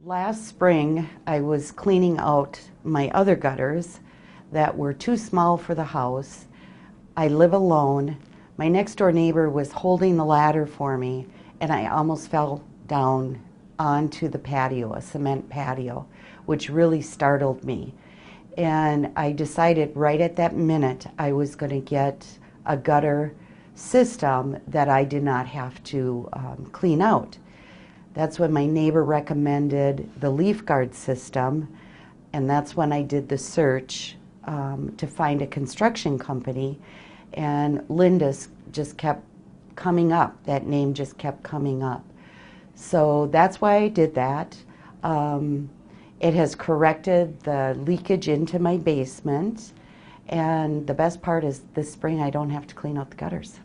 Last spring, I was cleaning out my other gutters that were too small for the house. I live alone. My next door neighbor was holding the ladder for me, and I almost fell down onto the patio, a cement patio, which really startled me. And I decided right at that minute I was going to get a gutter system that I did not have to clean out. That's when my neighbor recommended the LeafGuard system, and that's when I did the search to find a construction company, and Linda's just kept coming up. That name just kept coming up. So that's why I did that. It has corrected the leakage into my basement, and the best part is this spring I don't have to clean out the gutters.